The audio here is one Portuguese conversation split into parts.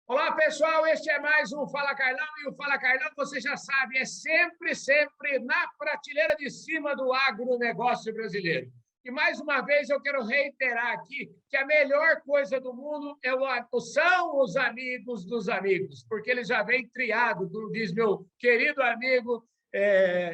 Olá, pessoal, este é mais um Fala Carlão, e o Fala Carlão, você já sabe, é sempre na prateleira de cima do agronegócio brasileiro. E, mais uma vez, eu quero reiterar aqui que a melhor coisa do mundo são os amigos dos amigos, porque eles já vêm triado, diz meu querido amigo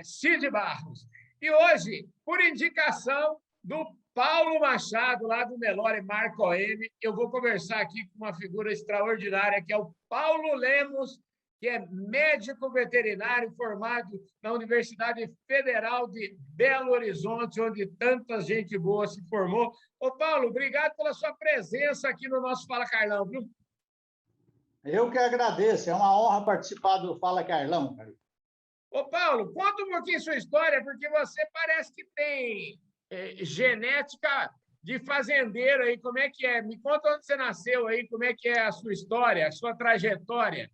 Cid Barros. E hoje, por indicação do Paulo Machado, lá do Nelore Marca OM, eu vou conversar aqui com uma figura extraordinária, que é o Paulo Lemos, que é médico veterinário formado na Universidade Federal de Belo Horizonte, onde tanta gente boa se formou. Ô, Paulo, obrigado pela sua presença aqui no nosso Fala Carlão, viu? Eu que agradeço, é uma honra participar do Fala Carlão. Ô, Paulo, conta um pouquinho sua história, porque você parece que tem genética de fazendeiro aí, como é que é? Me conta onde você nasceu aí, como é que é a sua história, a sua trajetória.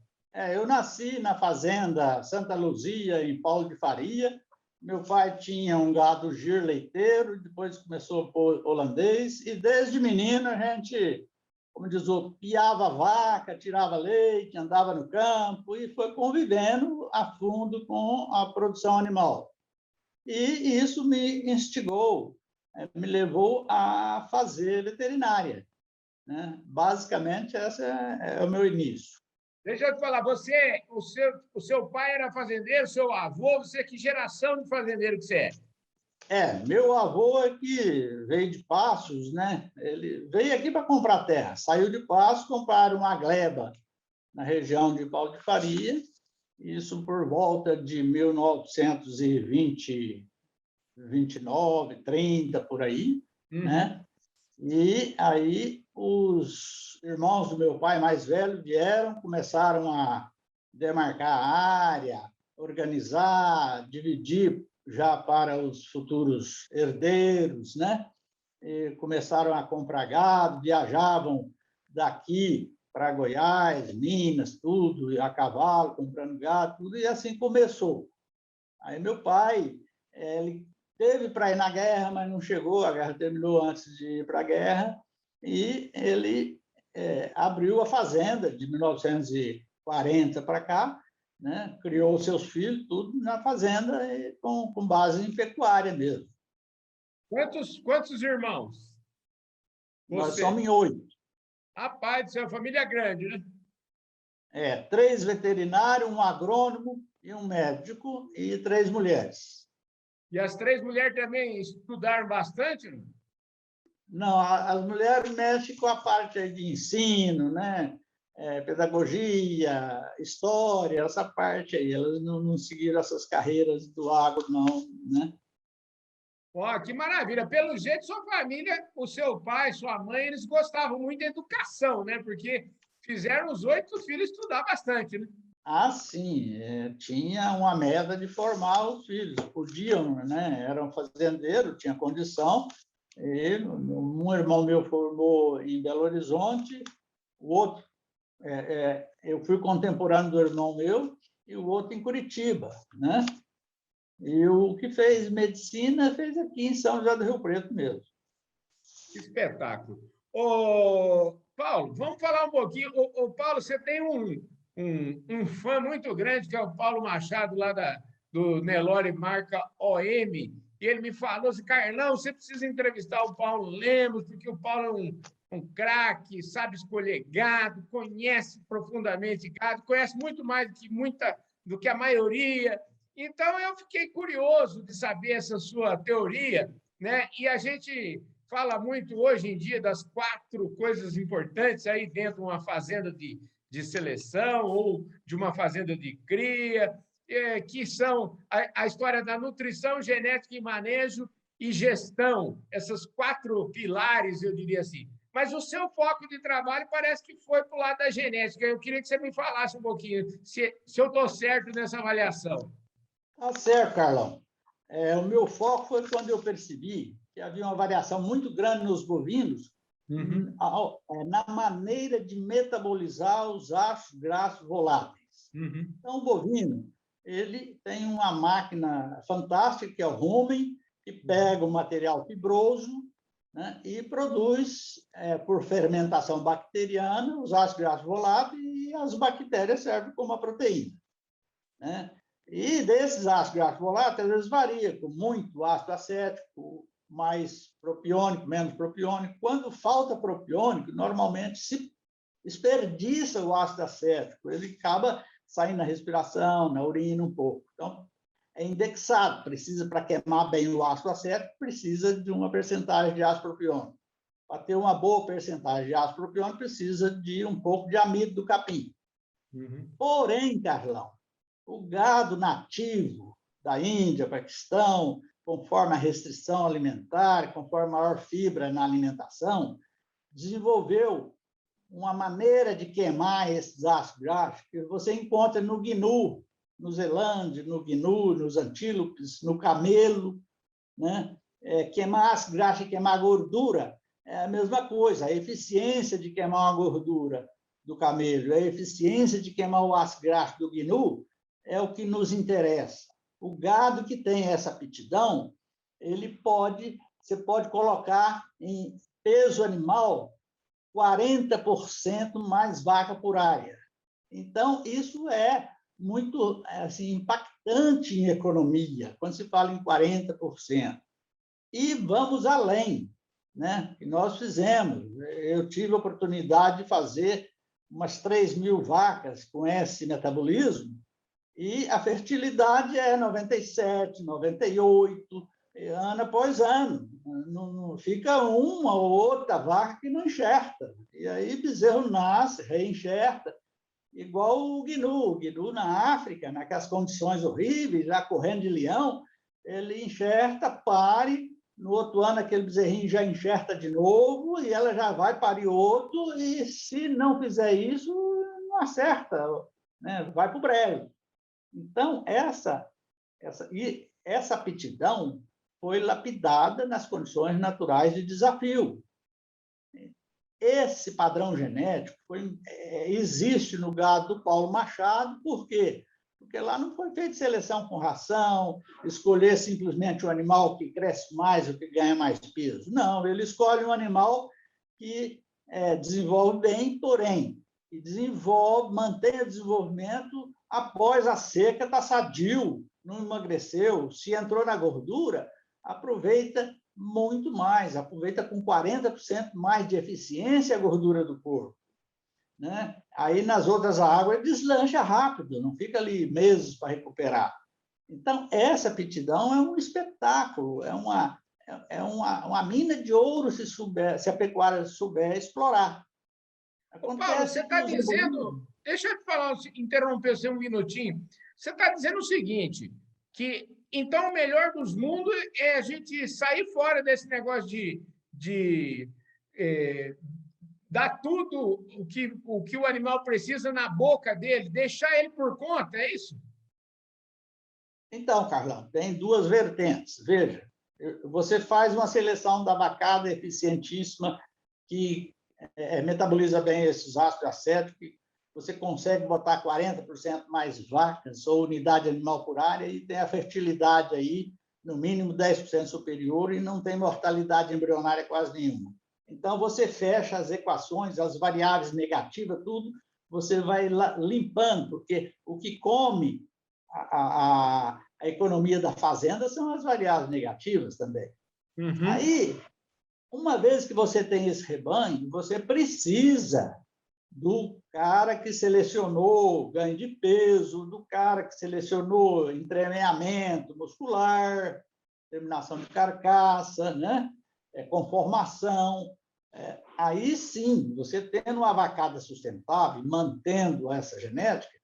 Eu nasci na fazenda Santa Luzia, em Paulo de Faria. Meu pai tinha um gado gir leiteiro, depois começou a pôr holandês, e desde menino a gente, como diz o, piava vaca, tirava leite, andava no campo e foi convivendo a fundo com a produção animal. E isso me instigou, me levou a fazer veterinária, né? Basicamente, esse é o meu início. Deixa eu te falar, o seu pai era fazendeiro, seu avô, você, que geração de fazendeiro que você é? Meu avô é que veio de Passos, né? Ele veio aqui para comprar terra, saiu de Passos, compraram uma gleba na região de Paulo de Faria, isso por volta de 1920, 29, 30, por aí, né? E aí os irmãos do meu pai mais velho vieram, começaram a demarcar a área, organizar, dividir já para os futuros herdeiros, né? E começaram a comprar gado, viajavam daqui para Goiás, Minas, tudo, a cavalo, comprando gado, tudo, e assim começou. Aí meu pai, ele teve para ir na guerra, mas não chegou, a guerra terminou antes de ir para a guerra, e ele abriu a fazenda de 1940 para cá, né? Criou seus filhos, tudo na fazenda, com base em pecuária mesmo. Quantos irmãos? Nós somos em 8. Rapaz, do céu, família grande, né? 3 veterinários, um agrônomo e um médico, e 3 mulheres. E as 3 mulheres também estudaram bastante? Não, as mulheres mexem com a parte de ensino, né? Pedagogia, história, essa parte aí. Elas não seguiram essas carreiras do agro, não, né? Ó, que maravilha! Pelo jeito, sua família, o seu pai, sua mãe, eles gostavam muito da educação, né? Porque fizeram os 8 filhos estudar bastante, né? Ah, sim, tinha uma meta de formar os filhos, podiam, né? Eram fazendeiros, tinha condição. E um irmão meu formou em Belo Horizonte, o outro, eu fui contemporâneo do irmão meu, e o outro em Curitiba, né? E o que fez medicina fez aqui em São José do Rio Preto mesmo. Que espetáculo! Ô, Paulo, vamos falar um pouquinho. Ô, Paulo, você tem um fã muito grande, que é o Paulo Machado, lá do Nelore Marca OM, e ele me falou assim: Carlão, você precisa entrevistar o Paulo Lemos, porque o Paulo é um craque, sabe escolher gado, conhece profundamente gado, conhece muito mais do que a maioria. Então, eu fiquei curioso de saber essa sua teoria, né? E a gente fala muito hoje em dia das 4 coisas importantes aí dentro de uma fazenda de seleção ou de uma fazenda de cria, que são a história da nutrição, genética e manejo e gestão, essas 4 pilares, eu diria assim. Mas o seu foco de trabalho parece que foi para o lado da genética. Eu queria que você me falasse um pouquinho se eu estou certo nessa avaliação. Tá certo, Carlão. O meu foco foi quando eu percebi que havia uma variação muito grande nos bovinos, na maneira de metabolizar os ácidos graxos voláteis. Então, o bovino, ele tem uma máquina fantástica, que é o rumen, que pega o material fibroso né? E produz, por fermentação bacteriana, os ácidos graxos volados, e as bactérias servem como a proteína, né? E desses ácidos graxos voláteis, às vezes varia, com muito ácido acético, mais propiônico, menos propiônico. Quando falta propiônico, normalmente se desperdiça o ácido acético, ele acaba saindo na respiração, na urina um pouco. Então, é indexado, precisa, para queimar bem o ácido acético, precisa de uma percentagem de ácido propiônico. Para ter uma boa percentagem de ácido propiônico, precisa de um pouco de amido do capim. Porém, Carlão, o gado nativo da Índia, Paquistão, conforme a restrição alimentar, conforme a maior fibra na alimentação, desenvolveu uma maneira de queimar esses ácidos graxos que você encontra no gnu, no zelande, no gnu, nos antílopes, no camelo, né? Queimar ácido graxo e queimar gordura é a mesma coisa. A eficiência de queimar uma gordura do camelo, a eficiência de queimar o ácido graxo do gnu é o que nos interessa. O gado que tem essa aptidão, você pode colocar em peso animal 40% mais vaca por área. Então, isso é muito assim, impactante em economia, quando se fala em 40%. E vamos além, né? Que nós fizemos. Eu tive a oportunidade de fazer umas 3.000 vacas com esse metabolismo, e a fertilidade é 97, 98, ano após ano. Não fica uma ou outra vaca que não enxerta. E aí bezerro nasce, reenxerta, igual o gnu. O gnu na África, naquelas condições horríveis, já correndo de leão, ele enxerta, pare, no outro ano aquele bezerrinho já enxerta de novo e ela já vai parir outro, e se não fizer isso, não acerta, né? Vai para o brejo. Então, essa aptidão foi lapidada nas condições naturais de desafio. Esse padrão genético existe no gado do Paulo Machado. Por quê? Porque lá não foi feita seleção com ração, escolher simplesmente um animal que cresce mais ou que ganha mais peso. Não, ele escolhe um animal que desenvolve bem, porém, e mantém o desenvolvimento após a seca, está sadio, não emagreceu, se entrou na gordura, aproveita muito mais, aproveita com 40% mais de eficiência a gordura do corpo, né? Aí, nas outras águas, ele deslancha rápido, não fica ali meses para recuperar. Então, essa aptidão é um espetáculo, é uma mina de ouro se a pecuária souber explorar. Ô, Paulo, você está dizendo... Deixa eu te falar, interromper você um minutinho. Você está dizendo o seguinte, que então o melhor dos mundos é a gente sair fora desse negócio de dar tudo o que o animal precisa na boca dele, deixar ele por conta, é isso? Então, Carlão, tem duas vertentes. Veja, você faz uma seleção da vacada eficientíssima que metaboliza bem esses ácidos acéticos, você consegue botar 40% mais vacas ou unidade animal por área e tem a fertilidade aí, no mínimo 10% superior, e não tem mortalidade embrionária quase nenhuma. Então, você fecha as equações, as variáveis negativas, tudo, você vai limpando, porque o que come a economia da fazenda são as variáveis negativas também. Uhum. Aí, uma vez que você tem esse rebanho, você precisa do cara que selecionou ganho de peso, do cara que selecionou entremeamento muscular, terminação de carcaça, né? Conformação. Aí sim, você tendo uma vacada sustentável, mantendo essa genética,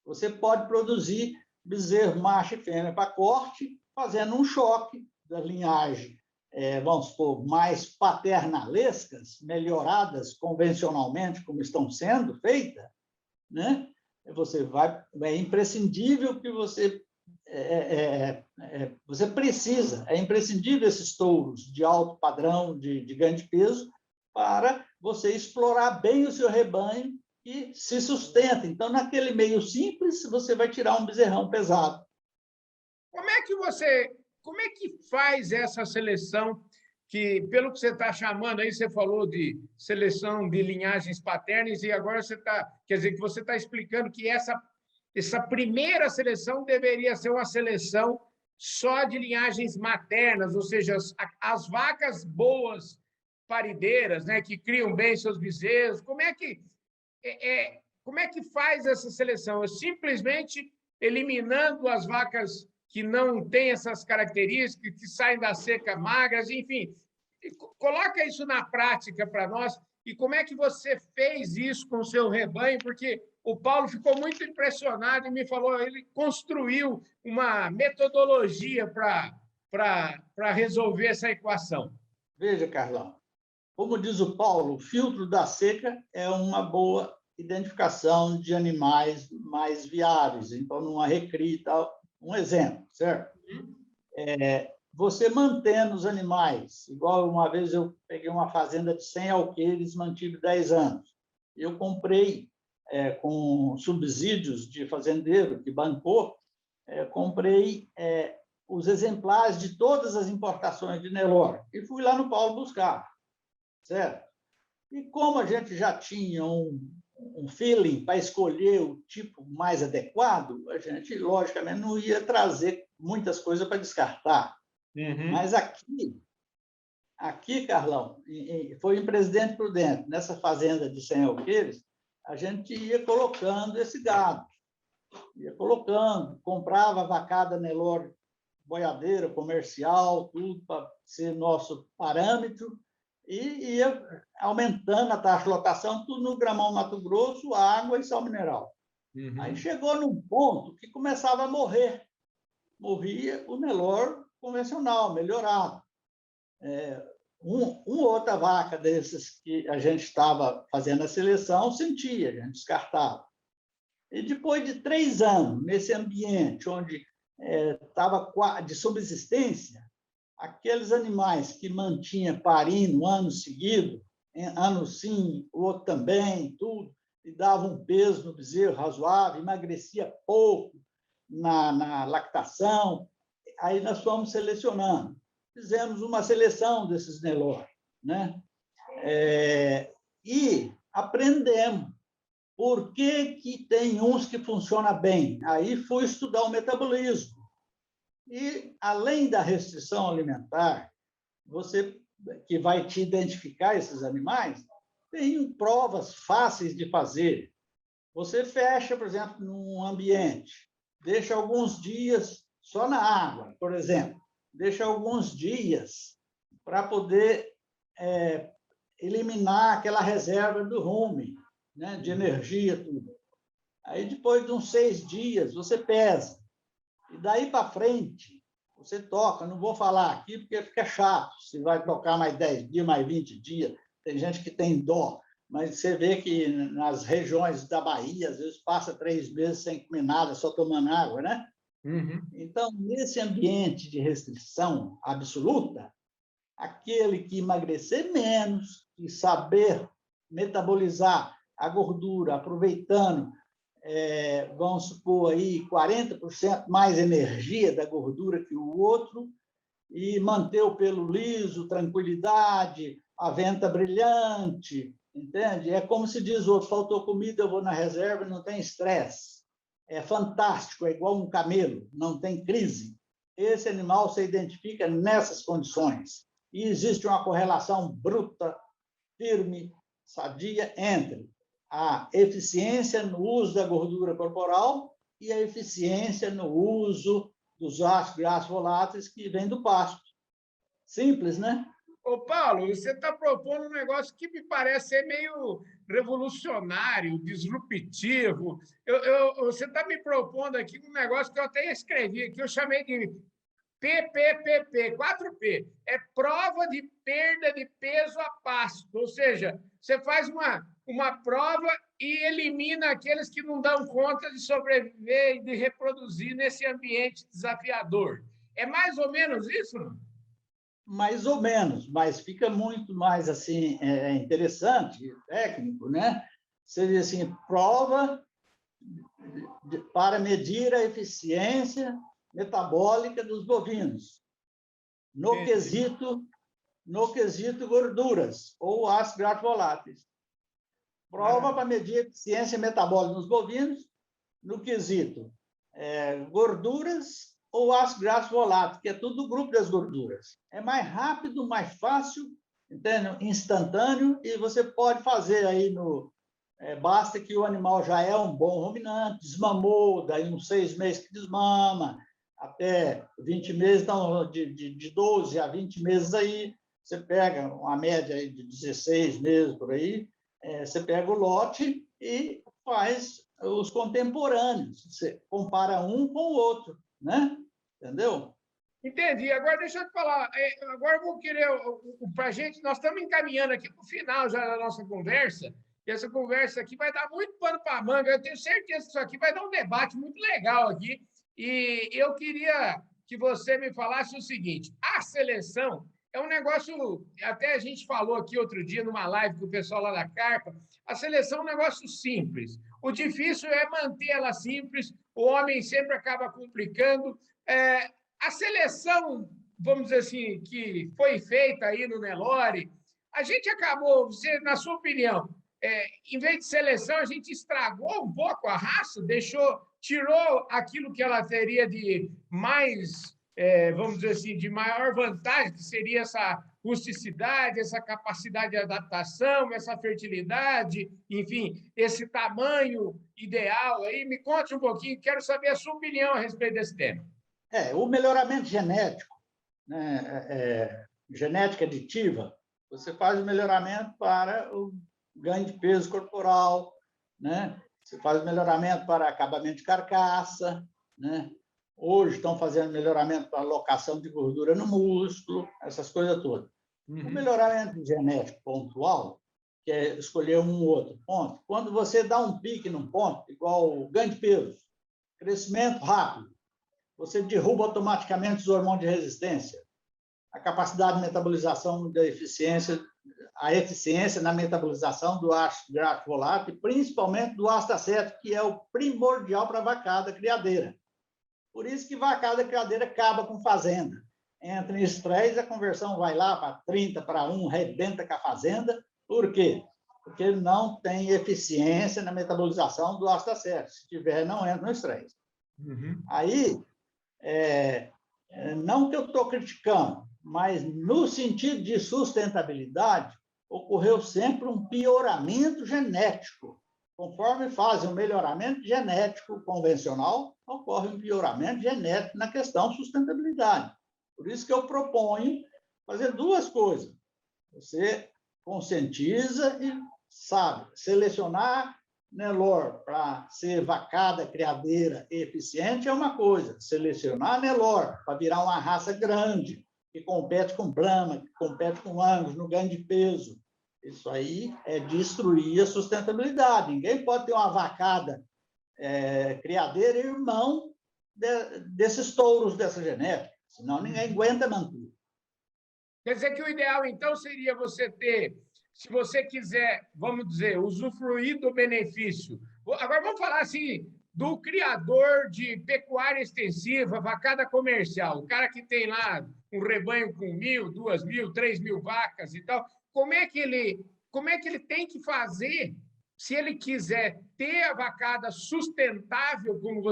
você pode produzir bezerro macho e fêmea para corte, fazendo um choque da linhagem, vamos supor, mais paternalescas, melhoradas convencionalmente, como estão sendo feitas, né? É imprescindível que você precisa, é imprescindível esses touros de alto padrão de ganho de peso para você explorar bem o seu rebanho e se sustenta. Então, naquele meio simples, você vai tirar um bezerrão pesado. Como é que faz essa seleção que, pelo que você está chamando aí, você falou de seleção de linhagens paternas e agora você está, quer dizer, que você está explicando que essa primeira seleção deveria ser uma seleção só de linhagens maternas, ou seja, as vacas boas parideiras, né, que criam bem seus bezerros. Como é que faz essa seleção? É simplesmente eliminando as vacas que não têm essas características, que saem da seca magras, enfim. Coloca isso na prática para nós e como é que você fez isso com o seu rebanho, porque o Paulo ficou muito impressionado e me falou, ele construiu uma metodologia para resolver essa equação. Veja, Carlão, como diz o Paulo, o filtro da seca é uma boa identificação de animais mais viáveis, então, numa recria e tal, um exemplo, certo? Você mantendo os animais, igual uma vez eu peguei uma fazenda de 100 alqueires, mantive 10 anos. Eu comprei, com subsídios de fazendeiro que bancou, comprei os exemplares de todas as importações de Nelore e fui lá no Paulo buscar, certo? E como a gente já tinha um feeling para escolher o tipo mais adequado, a gente, logicamente, não ia trazer muitas coisas para descartar. Uhum. Mas aqui, Carlão, foi em Presidente Prudente, nessa fazenda de 100 alqueires, a gente ia colocando esse gado. Ia colocando, comprava vacada Nelore boiadeira, comercial, tudo para ser nosso parâmetro, e ia aumentando a taxa de lotação, tudo no Gramão Mato Grosso, água e sal mineral. Uhum. Aí chegou num ponto que começava a morrer. Morria o Nelore convencional, melhorado. Uma outra vaca dessas que a gente estava fazendo a seleção, sentia, a gente descartava. E depois de 3 anos, nesse ambiente onde estava de subsistência, aqueles animais que mantinha parindo ano seguido, ano sim, o outro também, tudo, e dava um peso no bezerro razoável, emagrecia pouco na lactação, aí nós fomos selecionando. Fizemos uma seleção desses Nelore, né? E aprendemos por que tem uns que funcionam bem. Aí fui estudar o metabolismo. E, além da restrição alimentar, você que vai te identificar esses animais, tem provas fáceis de fazer. Você fecha, por exemplo, num ambiente, deixa alguns dias só na água, por exemplo, deixa alguns dias para poder eliminar aquela reserva do rumen, né, de energia, tudo. Aí, depois de uns 6 dias, você pesa. E daí para frente, você toca. Não vou falar aqui porque fica chato. Se vai tocar mais 10 dias, mais 20 dias. Tem gente que tem dó. Mas você vê que nas regiões da Bahia, às vezes passa 3 meses sem comer nada, só tomando água, né? Uhum. Então, nesse ambiente de restrição absoluta, aquele que emagrecer menos e saber metabolizar a gordura, aproveitando, vamos supor, aí 40% mais energia da gordura que o outro, e manter o pelo liso, tranquilidade, a venta brilhante, entende? É como se diz o outro, faltou comida, eu vou na reserva, não tem estresse. É fantástico, é igual um camelo, não tem crise. Esse animal se identifica nessas condições. E existe uma correlação bruta, firme, sadia entre a eficiência no uso da gordura corporal e a eficiência no uso dos ácidos graxos voláteis que vem do pasto. Simples, né? Ô, Paulo, você está propondo um negócio que me parece ser meio revolucionário, disruptivo. Você está me propondo aqui um negócio que eu até escrevi, que eu chamei de PPPP, 4P. É prova de perda de peso a pasto. Ou seja, você faz uma prova e elimina aqueles que não dão conta de sobreviver e de reproduzir nesse ambiente desafiador. É mais ou menos isso, não? Mais ou menos, mas fica muito mais assim interessante, técnico, né? Seria assim, prova para medir a eficiência metabólica dos bovinos, no quesito no quesito gorduras ou ácidos graxos voláteis. Prova para medir a eficiência metabólica nos bovinos no quesito gorduras ou ácidos graxos voláteis, que é tudo do grupo das gorduras. É mais rápido, mais fácil, entende? Instantâneo, e você pode fazer aí no... basta que o animal já é um bom ruminante, desmamou, daí uns 6 meses que desmama, até 20 meses, então de 12 a 20 meses aí, você pega uma média aí de 16 meses por aí, você pega o lote e faz os contemporâneos, você compara um com o outro, né? Entendeu? Entendi. Agora, deixa eu te falar. Agora eu vou querer, para a gente, nós estamos encaminhando aqui para o final já da nossa conversa, e essa conversa aqui vai dar muito pano para a manga. Eu tenho certeza que isso aqui vai dar um debate muito legal aqui. E eu queria que você me falasse o seguinte: a seleção é um negócio, até a gente falou aqui outro dia numa live com o pessoal lá da Carpa, a seleção é um negócio simples. O difícil é manter ela simples, o homem sempre acaba complicando. A seleção, vamos dizer assim, que foi feita aí no Nelore, a gente acabou, você, na sua opinião, em vez de seleção, a gente estragou um pouco a raça, tirou aquilo que ela teria de mais, vamos dizer assim, de maior vantagem, que seria essa rusticidade, essa capacidade de adaptação, essa fertilidade, enfim, esse tamanho ideal. Aí me conte um pouquinho, quero saber a sua opinião a respeito desse tema. O melhoramento genético, né, genética aditiva, você faz o melhoramento para o ganho de peso corporal, né? Você faz o melhoramento para acabamento de carcaça, né? Hoje estão fazendo melhoramento para alocação de gordura no músculo, essas coisas todas. O melhoramento genético pontual, que é escolher um ou outro ponto, quando você dá um pique num ponto, igual o ganho de peso, crescimento rápido, você derruba automaticamente os hormônios de resistência, a capacidade de metabolização da eficiência, a eficiência na metabolização do ácido graxo volátil, principalmente do ácido acético, que é o primordial para a vacada criadeira. Por isso que vacada criadeira acaba com fazenda. Entra em estresse, a conversão vai lá para 30 para 1, rebenta com a fazenda. Por quê? Porque não tem eficiência na metabolização do ácido acético. Se tiver, não entra no estresse. Aí, não que eu estou criticando, mas no sentido de sustentabilidade, ocorreu sempre um pioramento genético. Conforme fazem o melhoramento genético convencional, ocorre um pioramento genético na questão sustentabilidade. Por isso que eu proponho fazer duas coisas. Você conscientiza e sabe selecionar Nelore para ser vacada, criadeira e eficiente é uma coisa. Selecionar Nelore para virar uma raça grande, que compete com Brahma, que compete com Angus no ganho de peso. Isso aí é destruir a sustentabilidade. Ninguém pode ter uma vacada criadeira irmão desses touros dessa genética, senão ninguém aguenta manter. Quer dizer que o ideal, então, seria você ter, se você quiser, vamos dizer, usufruir do benefício. Agora, vamos falar assim, do criador de pecuária extensiva, vacada comercial, o cara que tem lá um rebanho com 1.000, 2.000, 3.000 vacas e tal, como é que ele tem que fazer se ele quiser ter a vacada sustentável, como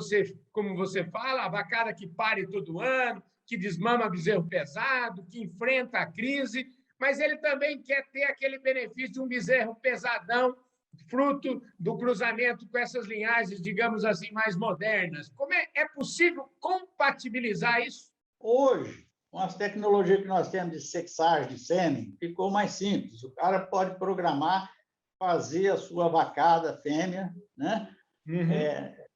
você fala, a vacada que pare todo ano, que desmama bezerro pesado, que enfrenta a crise, mas ele também quer ter aquele benefício de um bezerro pesadão, fruto do cruzamento com essas linhagens, digamos assim, mais modernas. Como é possível compatibilizar isso? Hoje, com as tecnologias que nós temos de sexagem de sêmen, ficou mais simples. O cara pode programar, fazer a sua vacada fêmea, né?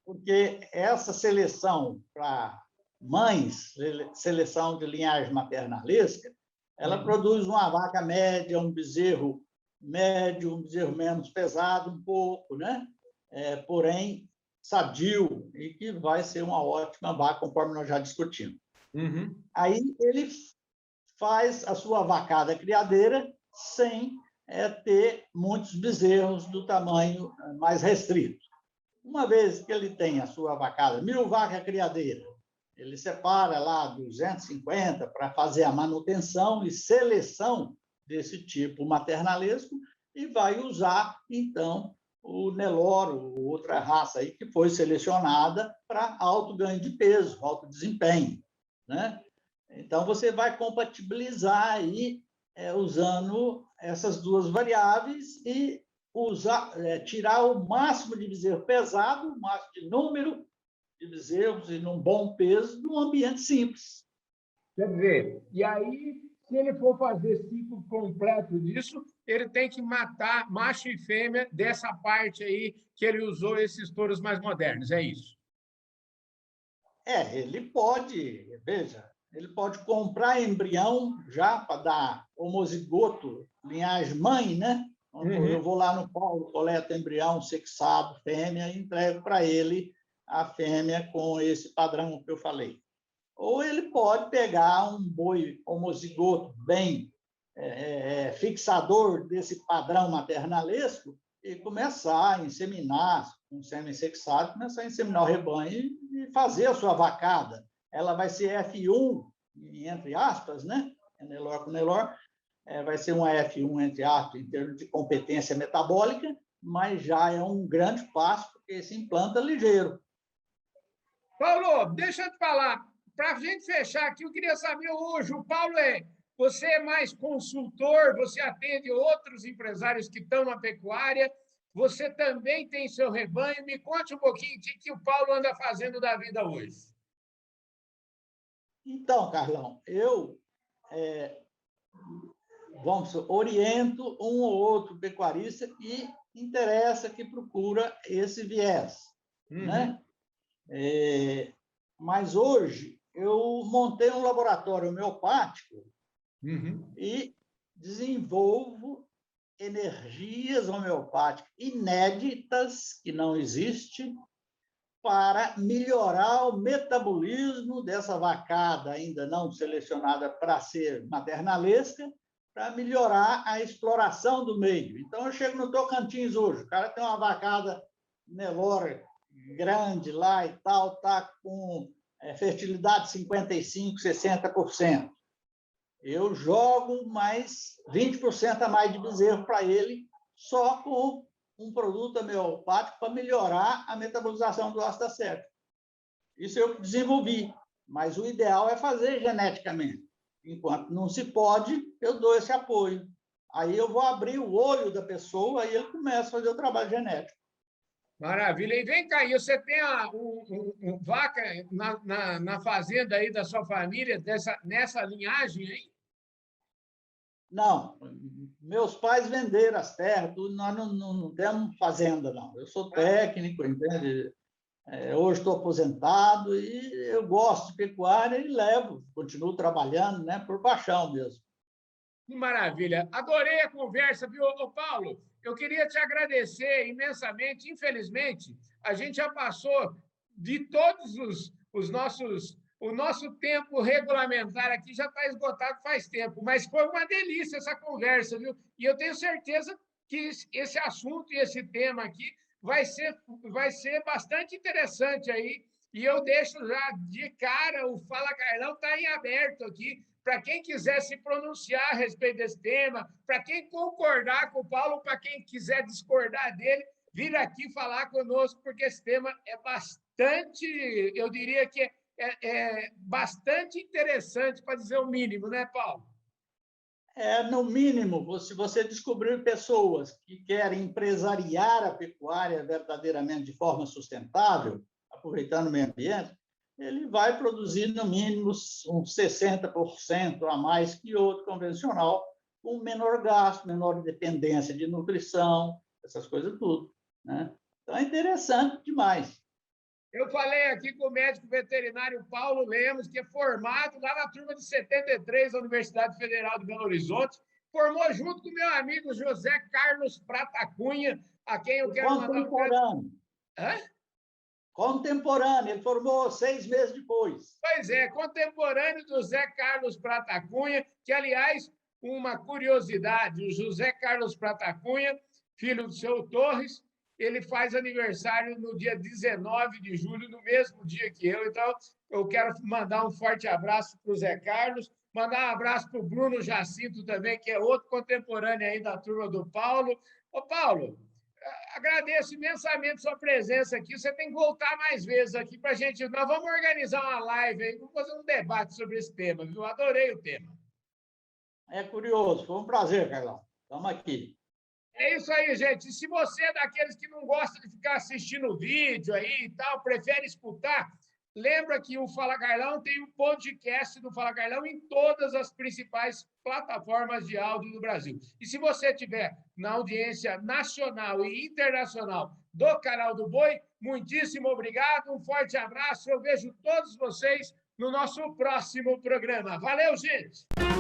Porque essa seleção para mães, seleção de linhagem maternalesca, ela produz uma vaca média, um bezerro médio, um bezerro menos pesado um pouco, né? Porém, sadio, e que vai ser uma ótima vaca, conforme nós já discutimos. Aí ele faz a sua vacada criadeira sem ter muitos bezerros do tamanho mais restrito. Uma vez que ele tem a sua vacada, 1.000 vacas criadeiras, ele separa lá 250 para fazer a manutenção e seleção desse tipo maternalesco e vai usar, então, o Nelore, outra raça aí que foi selecionada para alto ganho de peso, alto desempenho, né? Então, você vai compatibilizar aí, usando essas duas variáveis e tirar o máximo de bezerro pesado, o máximo de número de bezerros e num bom peso, num ambiente simples. Quer dizer, e aí, se ele for fazer ciclo completo disso, ele tem que matar macho e fêmea dessa parte aí que ele usou esses touros mais modernos, é isso? Ele pode, veja, ele pode comprar embrião já para dar homozigoto, linhagem mãe, né? Eu vou lá no Paulo, coleto embrião sexado, fêmea, e entrego para ele a fêmea com esse padrão que eu falei. Ou ele pode pegar um boi homozigoto bem fixador desse padrão maternalesco e começar a inseminar com sêmen sexado, começar a inseminar o rebanho e fazer a sua vacada. Ela vai ser F1, entre aspas, né? Nelore com Nelore, vai ser uma F1, entre aspas, em termos de competência metabólica, mas já é um grande passo, porque se implanta ligeiro. Paulo, deixa eu te falar, para a gente fechar aqui, eu queria saber hoje, o Paulo você é mais consultor, você atende outros empresários que estão na pecuária, você também tem seu rebanho, me conte um pouquinho o que o Paulo anda fazendo da vida hoje. Então, Carlão, eu oriento um ou outro pecuarista que interessa, que procura esse viés, né? Mas hoje eu montei um laboratório homeopático e desenvolvo energias homeopáticas inéditas, que não existem, para melhorar o metabolismo dessa vacada ainda não selecionada para ser maternalesca, para melhorar a exploração do meio. Então, eu chego no Tocantins hoje, o cara tem uma vacada Nelore grande lá e tal, está com fertilidade 55%, 60%. Eu jogo mais 20% a mais de bezerro para ele, só com um produto homeopático para melhorar a metabolização do ácido acético. Isso eu desenvolvi, mas o ideal é fazer geneticamente. Enquanto não se pode, eu dou esse apoio. Aí eu vou abrir o olho da pessoa e ele começa a fazer o trabalho genético. Maravilha. E vem cá, você tem vaca na fazenda aí da sua família, nessa linhagem aí? Não, meus pais venderam as terras, tudo, nós não temos fazenda, não. Eu sou técnico, entende? Hoje estou aposentado e eu gosto de pecuária e levo, continuo trabalhando, né, por paixão mesmo. Que maravilha. Adorei a conversa, viu, Paulo? Eu queria te agradecer imensamente. Infelizmente, a gente já passou de todos os nossos... O nosso tempo regulamentar aqui já está esgotado faz tempo, mas foi uma delícia essa conversa, viu? E eu tenho certeza que esse assunto e esse tema aqui vai ser bastante interessante aí. E eu deixo já de cara, o Fala Carlão está em aberto aqui, para quem quiser se pronunciar a respeito desse tema, para quem concordar com o Paulo, para quem quiser discordar dele, vir aqui falar conosco, porque esse tema é bastante, eu diria que é bastante interessante, para dizer o mínimo, né, Paulo? No mínimo, se você descobrir pessoas que querem empresariar a pecuária verdadeiramente de forma sustentável, aproveitando o meio ambiente, ele vai produzir, no mínimo, uns 60% a mais que outro convencional, com menor gasto, menor dependência de nutrição, essas coisas tudo, né? Então, é interessante demais. Eu falei aqui com o médico veterinário Paulo Lemos, que é formado lá na turma de 73 da Universidade Federal de Belo Horizonte, formou junto com meu amigo José Carlos Prata Cunha, a quem eu quero mandar um grande... Contemporâneo, ele formou 6 meses depois. Pois é, contemporâneo do José Carlos Prata Cunha, que, aliás, uma curiosidade, o José Carlos Prata Cunha, filho do seu Torres, ele faz aniversário no dia 19 de julho, no mesmo dia que eu. Então, eu quero mandar um forte abraço para o Zé Carlos, mandar um abraço para o Bruno Jacinto também, que é outro contemporâneo aí da turma do Paulo. Ô, Paulo, agradeço imensamente sua presença aqui. Você tem que voltar mais vezes aqui para a gente. Nós vamos organizar uma live aí, vamos fazer um debate sobre esse tema, viu? Adorei o tema. É curioso, foi um prazer, Carlão. Estamos aqui. É isso aí, gente. E se você é daqueles que não gosta de ficar assistindo vídeo aí e tal, prefere escutar, lembra que o Fala Carlão tem um podcast do Fala Carlão em todas as principais plataformas de áudio do Brasil. E se você estiver na audiência nacional e internacional do Canal do Boi, muitíssimo obrigado, um forte abraço. Eu vejo todos vocês no nosso próximo programa. Valeu, gente!